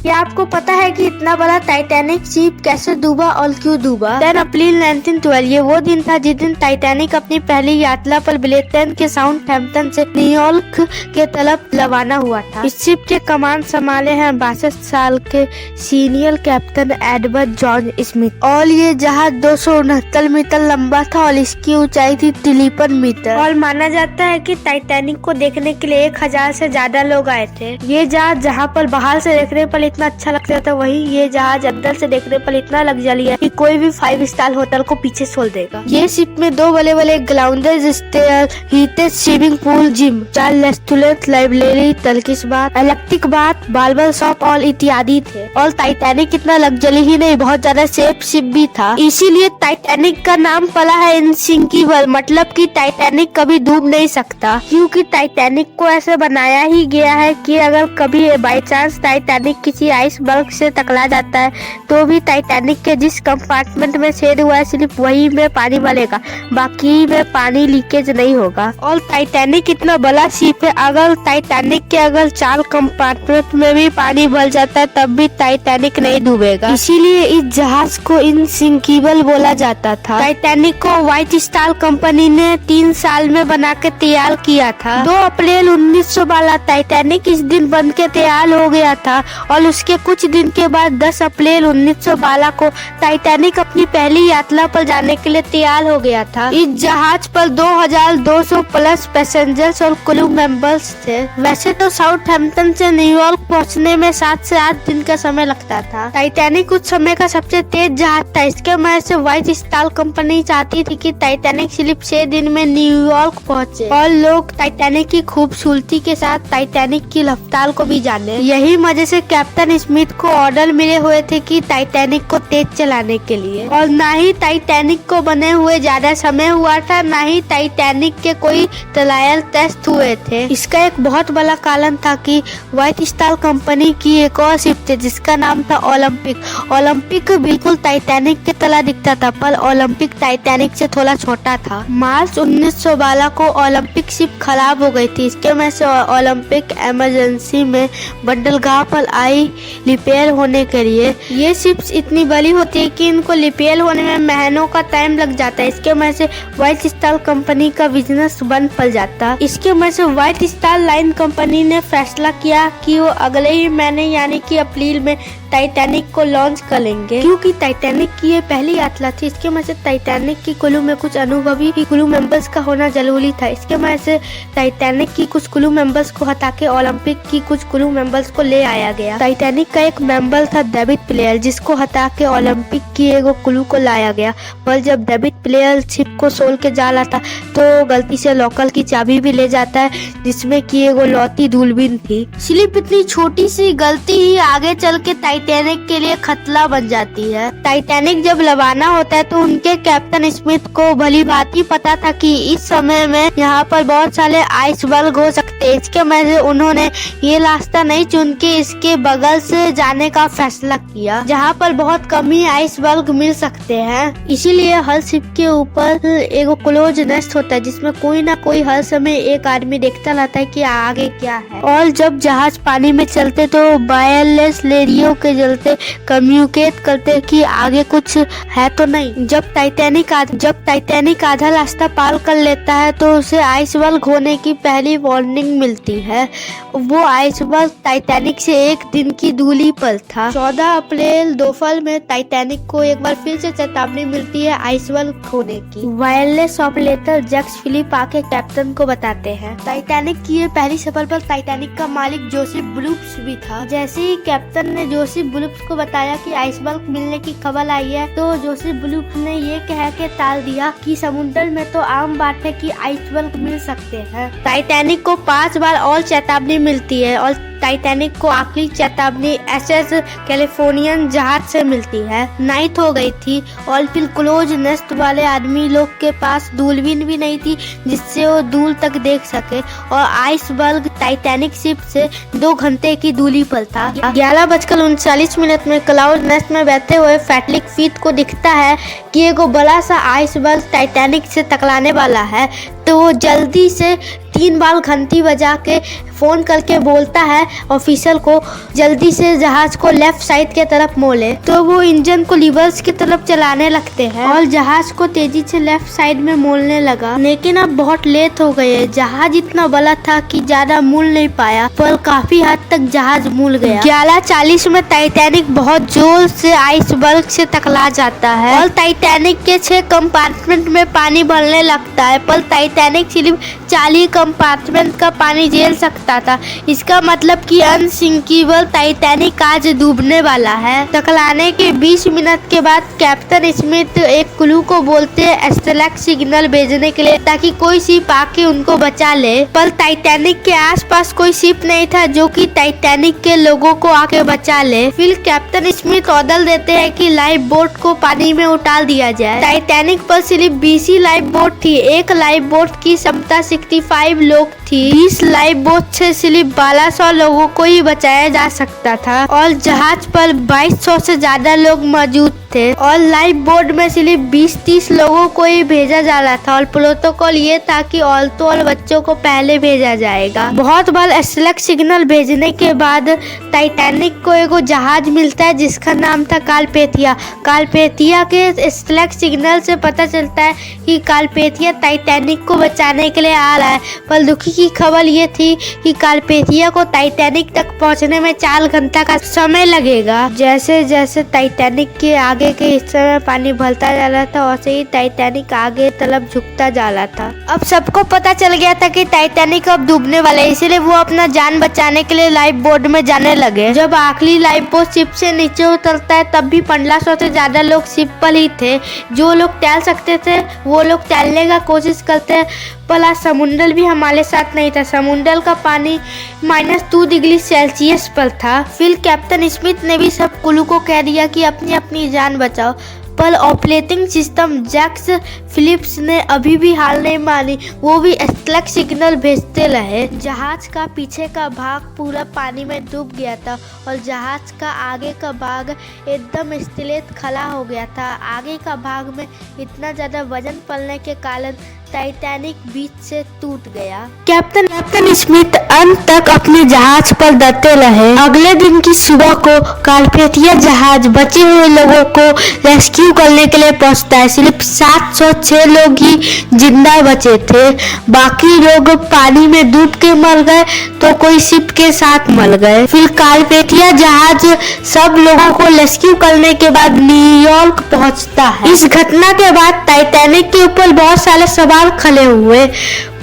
क्या आपको पता है कि इतना बड़ा टाइटैनिक शिप कैसे डूबा और क्यों डूबा? 10 अप्रैल 1912 ये वो दिन था जिस दिन टाइटैनिक अपनी पहली यात्रा पर ब्रिटेन के साउथहैम्पटन से न्यूयॉर्क के तरफ रवाना हुआ था। इस शिप के कमान संभाले हैं 62 साल के senior captain Edward John Smith और ये जहाज 269 मीटर लंबा था और इसकी ऊंचाई थी 53 मीटर और माना जाता है कि टाइटैनिक को देखने के लिए 1000 से ज्यादा लोग आए थे। ये जहाज जहाँ पर बाहर से देखने पर इतना अच्छा लगता था, वहीं ये जहाज अंदर से देखने पर इतना लग्जरी है कि कोई भी 5 स्टार होटल को पीछे छोड़ देगा। ये शिप में 2 बड़े बड़े grounders, stair, heated swimming pool, gym, 4 restaurant, library, Turkish bar, electric bar, barber shop और इत्यादि थे। और टाइटैनिक इतना लग्जरी ही नहीं, बहुत ज्यादा सेफ शिप भी था, इसीलिए टाइटैनिक का नाम पड़ा है इनसिंकेबल, मतलब कि टाइटैनिक कभी डूब नहीं सकता, क्योंकि टाइटैनिक को ऐसे बनाया ही गया है कि अगर कभी बाई चांस टाइटैनिक किसी आइसबर्ग से टकरा जाता है तो भी टाइटैनिक के जिस कंपार्टमेंट में छेद हुआ है सिर्फ वही में पानी भरेगा, बाकी में पानी लीकेज नहीं होगा। और टाइटैनिक इतना बड़ा शिप है, अगर टाइटैनिक के 4 कंपार्टमेंट में भी पानी भर जाता है तब भी टाइटैनिक नहीं डूबेगा, इसीलिए इस जहाज को इनसिंकेबल बोला जाता था। टाइटैनिक को व्हाइट स्टार कंपनी ने 3 साल में बना के तैयार किया था। 2 अप्रैल 1912 टाइटैनिक इस दिन बन के तैयार हो गया था और उसके कुछ दिन के बाद 10 अप्रैल 1912 को टाइटैनिक अपनी पहली यात्रा पर जाने के लिए तैयार हो गया था। इस जहाज पर 2200 प्लस पैसेंजर्स और क्रू मेंबर्स थे। वैसे तो साउथहैम्पटन से न्यूयॉर्क पहुंचने में 7 से 8 दिन का समय लगता था। टाइटैनिक उस समय का सबसे तेज जहाज था, इसके वजह से व्हाइट स्टार कंपनी चाहती थी कि टाइटैनिक सिर्फ 6 दिन में न्यूयॉर्क पहुंचे और लोग टाइटैनिक की खूबसूरती के साथ टाइटैनिक की रफ्तार को भी जाने। यही वजह से कैप्टन स्मिथ को ऑर्डर मिले हुए थे कि टाइटैनिक को तेज चलाने के लिए, और ना ही टाइटैनिक को बने हुए ज्यादा समय हुआ था, ना ही टाइटैनिक के कोई ट्रायल टेस्ट हुए थे। इसका एक बहुत बड़ा कारण था कि व्हाइट स्टार कंपनी की एक और शिप थी जिसका नाम था ओलंपिक। ओलंपिक बिल्कुल टाइटैनिक की तरह दिखता था, पर ओलंपिक टाइटैनिक से थोड़ा छोटा था। मार्च 1912 को ओलंपिक शिप खराब हो गई थी, इसके वजह से ओलंपिक इमरजेंसी में बंदरगाह पर आई रिपेयर होने के लिए। ये शिप्स इतनी बड़ी होती है कि इनको रिपेयर होने में महीनों का टाइम लग जाता है, इसके वजह से व्हाइट स्टार कंपनी का बिजनेस बंद पड़ जाता। इसके वजह से व्हाइट स्टार लाइन कंपनी ने फैसला किया कि वो अगले ही महीने यानी कि अप्रैल में टाइटैनिक को लॉन्च करेंगे, क्योंकि टाइटैनिक की ये पहली यात्रा थी। इसके वजह से टाइटैनिक की क्रू में कुछ अनुभवी क्रू मेंबर्स का होना जरूरी था। इसके वजह से टाइटैनिक की कुछ क्रू मेंबर्स को हटा के ओलंपिक की कुछ क्रू मेंबर्स को ले आया गया। टाइटैनिक का एक मेंबर था डेविड प्लेयर, जिसको हटा के ओलंपिक की एगो क्रू को लाया गया, पर जब डेविड प्लेयर शिप को सोल के जा रहा था तो गलती से लोकल की चाबी भी ले जाता है, जिसमें की एगो लौती दूरबीन थी। सिर्फ इतनी छोटी सी गलती ही आगे चल के टाइटैनिक के लिए खतरा बन जाती है। टाइटैनिक जब रवाना होता है तो उनके कैप्टन स्मिथ को भली बात ही पता था कि इस समय में यहाँ पर बहुत सारे आइसबर्ग हो सकते हैं, इसके वजह से उन्होंने ये रास्ता नहीं चुन के इसके बगल से जाने का फैसला किया, जहाँ पर बहुत कम ही आइसबर्ग मिल सकते हैं। इसीलिए हर शिप के ऊपर एक क्लोज नेस्ट होता है, जिसमें कोई ना कोई हर समय एक आदमी देखता रहता है कि आगे क्या है। और जब जहाज पानी में चलते तो वायरलेस रेडियो के जलते कम्युनिकेट करते कि आगे कुछ है तो नहीं। जब टाइटैनिक आधा रास्ता पार कर लेता है तो उसे आइसबर्ग होने की पहली वार्निंग मिलती है। वो आइसबर्ग टाइटैनिक से 1 दिन की दूरी पर था। 14 अप्रैल दोपहर में टाइटैनिक को एक बार फिर से चेतावनी मिलती है आइसबर्ग होने की। वायरलेस ऑपरेटर जैक्स फिलिप आके कैप्टन को बताते हैं। टाइटैनिक की ये पहली सफर पर टाइटैनिक का मालिक जोसेफ ब्रूक्स भी था। जैसे ही कैप्टन ने जोसेफ ब्रूक्स को बताया कि आइसबर्ग मिलने की खबर आई है तो जोसेफ ब्रूक्स ने ये कह के टाल दिया कि समुद्र में तो आम बात है कि आइसबर्ग मिल सकते हैं। टाइटैनिक को 5 बार और चेतावनी मिलती है और टाइटैनिक को आखिरी चेतावनी एसएस कैलिफोर्नियन जहाज से मिलती है। नाइट हो गई थी और फिर क्लोज नेस्ट वाले आदमी लोग के पास दूरबीन भी नहीं थी जिससे वो दूर तक देख सके, और आइसबर्ग टाइटैनिक शिप से 2 घंटे की दूरी पर था। 11:39 में क्लाउड नेस्ट में बैठे हुए फैटलिक फीट को दिखता है कि एक बड़ा सा आइसबर्ग टाइटैनिक से टकराने वाला है, तो वो जल्दी से 3 बार घंटी बजा के फोन करके बोलता है ऑफिसर को जल्दी से जहाज को लेफ्ट साइड के तरफ मोड़े। तो वो इंजन को रिवर्स की तरफ चलाने लगते हैं और जहाज को तेजी से लेफ्ट साइड में मोड़ने लगा। लेकिन अब बहुत लेट हो गए। जहाज इतना बड़ा था कि ज्यादा मुड़ नहीं पाया, पर काफी हद तक जहाज मुड़ गया। 11:40 में टाइटैनिक बहुत जोर से आइसबर्ग से टकरा जाता है और टाइटैनिक के 6 कंपार्टमेंट में पानी भरने लगता है, पर टाइटैनिक सिर्फ 40 कंपार्टमेंट का पानी झेल सकता था। इसका मतलब कि अनसिंकेबल टाइटैनिक आज डूबने वाला है। टकराने के 20 मिनट के बाद कैप्टन स्मिथ एक क्रू को बोलते हैं SLS सिग्नल भेजने के लिए ताकि कोई शिप आके उनको बचा ले, पर टाइटैनिक के आसपास कोई शिप नहीं था जो कि टाइटैनिक के लोगों को आके बचा ले। फिर कैप्टन स्मिथ ऑर्डर देते हैं कि लाइफ बोट को पानी में उतार दिया जाए। टाइटैनिक पर सिर्फ 20 लाइफ बोट थी। एक लाइफ बोट की क्षमता 65 लोग थी। 20 लाइफ बोट से सिर्फ 1200 लोगों को ही बचाया जा सकता था और जहाज पर 2200 से ज्यादा लोग मौजूद थे और लाइफ बोट में सिर्फ 20-30 लोगों को ही भेजा जा रहा था और प्रोटोकॉल ये था कि औरतों और बच्चों को पहले भेजा जाएगा। बहुत बार SLS सिग्नल भेजने के बाद टाइटैनिक को एक जहाज मिलता है जिसका नाम था कार्पेथिया। कार्पेथिया के SLS सिग्नल से पता चलता है कि कार्पेथिया टाइटैनिक को बचाने के लिए आ रहा है, पर दुखी की खबर ये थी कि कार्पेथिया को टाइटैनिक तक पहुंचने में 4 घंटा का समय लगेगा। जैसे जैसे टाइटैनिक के आगे के हिस्से में पानी भरता जा रहा था वैसे ही टाइटैनिक आगे तरफ झुकता जा रहा था। अब सबको पता चल गया था कि टाइटैनिक अब डूबने वाला है, इसीलिए वो अपना जान बचाने के लिए लाइफ बोट में जाने लगे। जब आखिरी लाइफ बोट शिप से नीचे उतरता है तब भी 1500 से ज्यादा लोग शिप पर ही थे। जो लोग तैर सकते थे वो लोग तैरने का कोशिश करते हैं, पर आज समुंदर भी हमारे साथ नहीं था। समुंदर का पानी -2 डिग्री सेल्सियस पर था। फिर कैप्टन स्मिथ ने भी सब क्रू को कह दिया कि अपनी अपनी जान बचाओ, पर ऑपरेटिंग सिस्टम जैक्स फिलिप्स ने अभी भी हार नहीं मानी। वो भी SLS सिग्नल भेजते रहे। जहाज का पीछे का भाग पूरा पानी में डूब गया था और जहाज का आगे का भाग एकदम स्थिर खड़ा हो गया था। आगे का भाग में इतना ज्यादा वजन पड़ने के कारण टाइटैनिक बीच से टूट गया। कैप्टन स्मिथ अंत तक अपने जहाज पर डटे रहे। अगले दिन की सुबह को कार्पेथिया जहाज बचे हुए लोगों को रेस्क्यू करने के लिए पहुंचता है। सिर्फ 706 लोग ही जिंदा बचे थे। बाकी लोग पानी में डूब के मर गए तो कोई शिप के साथ मर गए। फिर कार्पेथिया जहाज सब लोगों को रेस्क्यू करने के बाद न्यूयॉर्क पहुंचता है। इस घटना के बाद टाइटैनिक के ऊपर बहुत सारे सवाल खड़े हुए,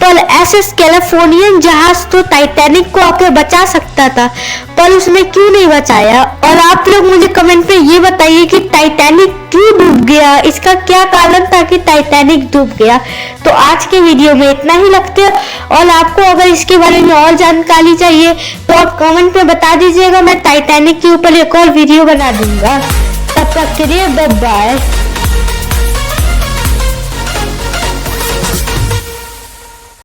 पर SS कैलिफोर्नियन जहाज तो टाइटैनिक को आके बचा सकता था, पर उसने क्यों नहीं बचाया? और आप लोग मुझे कमेंट में ये बताइए कि टाइटैनिक क्यों डूब गया, इसका क्या कारण था कि टाइटैनिक डूब गया। तो आज के वीडियो में इतना ही लगता है, और आपको अगर इसके बारे में और जानकारी चाहिए तो आप कमेंट में बता दीजिएगा, मैं टाइटैनिक के ऊपर एक और वीडियो बना दूंगा। तब तक के लिए बाय बाय।